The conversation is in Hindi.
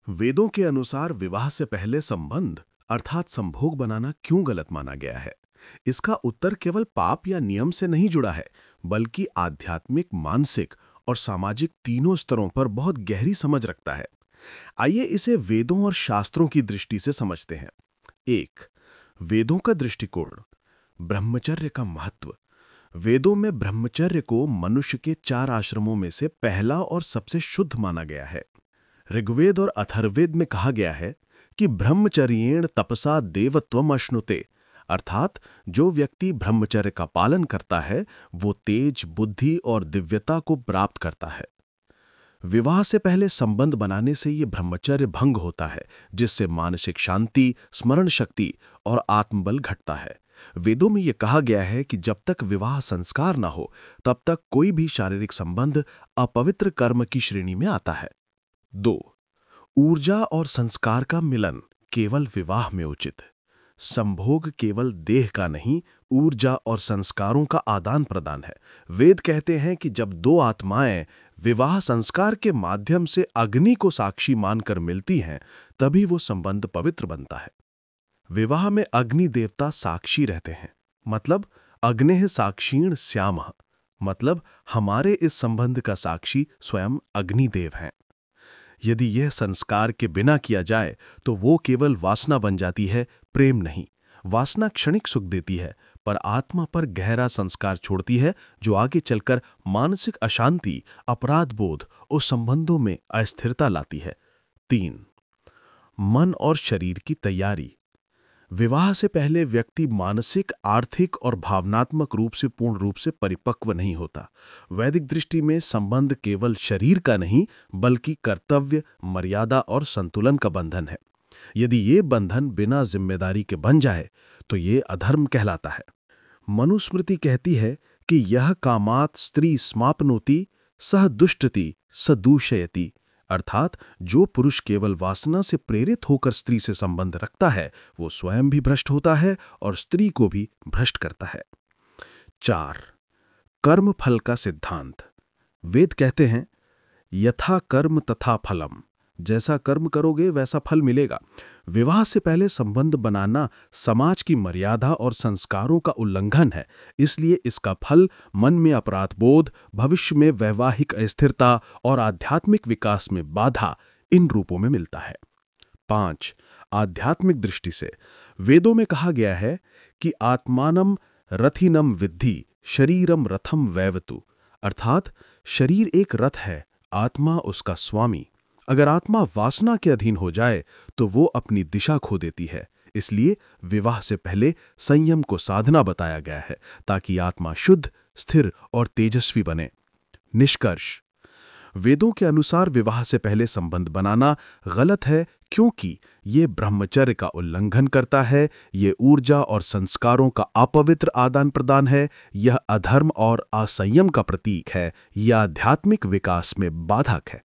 वेदों के अनुसार विवाह से पहले संबंध अर्थात संभोग बनाना क्यों गलत माना गया है? इसका उत्तर केवल पाप या नियम से नहीं जुड़ा है, बल्कि आध्यात्मिक, मानसिक और सामाजिक तीनों स्तरों पर बहुत गहरी समझ रखता है। आइए इसे वेदों और शास्त्रों की दृष्टि से समझते हैं। एक, वेदों का दृष्टिकोण। ब्रह्मचर्य का महत्व। वेदों में ब्रह्मचर्य को मनुष्य के 4 आश्रमों में से पहला और सबसे शुद्ध माना गया है। ऋग्वेद और अथर्ववेद में कहा गया है कि ब्रह्मचर्येण तपसा देवत्वम अश्नुते, अर्थात जो व्यक्ति ब्रह्मचर्य का पालन करता है वो तेज, बुद्धि और दिव्यता को प्राप्त करता है। विवाह से पहले संबंध बनाने से ये ब्रह्मचर्य भंग होता है, जिससे मानसिक शांति, स्मरण शक्ति और आत्मबल घटता है। वेदों में यह कहा गया है कि जब तक विवाह संस्कार न हो तब तक कोई भी शारीरिक संबंध अपवित्र कर्म की श्रेणी में आता है। 2. ऊर्जा और संस्कार का मिलन केवल विवाह में उचित। संभोग केवल देह का नहीं, ऊर्जा और संस्कारों का आदान प्रदान है। वेद कहते हैं कि जब 2 आत्माएं विवाह संस्कार के माध्यम से अग्नि को साक्षी मानकर मिलती हैं, तभी वो संबंध पवित्र बनता है। विवाह में अग्नि देवता साक्षी रहते हैं, मतलब अग्नेः साक्षीण स्यामः, मतलब हमारे इस संबंध का साक्षी स्वयं अग्निदेव हैं। यदि यह संस्कार के बिना किया जाए तो वो केवल वासना बन जाती है, प्रेम नहीं। वासना क्षणिक सुख देती है, पर आत्मा पर गहरा संस्कार छोड़ती है, जो आगे चलकर मानसिक अशांति, अपराध बोध और संबंधों में अस्थिरता लाती है। 3. मन और शरीर की तैयारी। विवाह से पहले व्यक्ति मानसिक, आर्थिक और भावनात्मक रूप से पूर्ण रूप से परिपक्व नहीं होता। वैदिक दृष्टि में संबंध केवल शरीर का नहीं, बल्कि कर्तव्य, मर्यादा और संतुलन का बंधन है। यदि ये बंधन बिना जिम्मेदारी के बन जाए तो ये अधर्म कहलाता है। मनुस्मृति कहती है कि यह कामात् स्त्री समाप्नोति सह दुष्टति स दूषयति, अर्थात जो पुरुष केवल वासना से प्रेरित होकर स्त्री से संबंध रखता है वो स्वयं भी भ्रष्ट होता है और स्त्री को भी भ्रष्ट करता है। 4. कर्म फल का सिद्धांत। वेद कहते हैं यथा कर्म तथा फलम, जैसा कर्म करोगे वैसा फल मिलेगा। विवाह से पहले संबंध बनाना समाज की मर्यादा और संस्कारों का उल्लंघन है, इसलिए इसका फल मन में अपराध बोध, भविष्य में वैवाहिक अस्थिरता और आध्यात्मिक विकास में बाधा इन रूपों में मिलता है। 5. आध्यात्मिक दृष्टि से वेदों में कहा गया है कि आत्मानम रथिनम विद्धि शरीरम रथम वैवतु, अर्थात शरीर एक रथ है, आत्मा उसका स्वामी। अगर आत्मा वासना के अधीन हो जाए तो वो अपनी दिशा खो देती है। इसलिए विवाह से पहले संयम को साधना बताया गया है, ताकि आत्मा शुद्ध, स्थिर और तेजस्वी बने। निष्कर्ष, वेदों के अनुसार विवाह से पहले संबंध बनाना गलत है, क्योंकि ये ब्रह्मचर्य का उल्लंघन करता है, ये ऊर्जा और संस्कारों का अपवित्र आदान प्रदान है, यह अधर्म और असंयम का प्रतीक है, यह आध्यात्मिक विकास में बाधक है।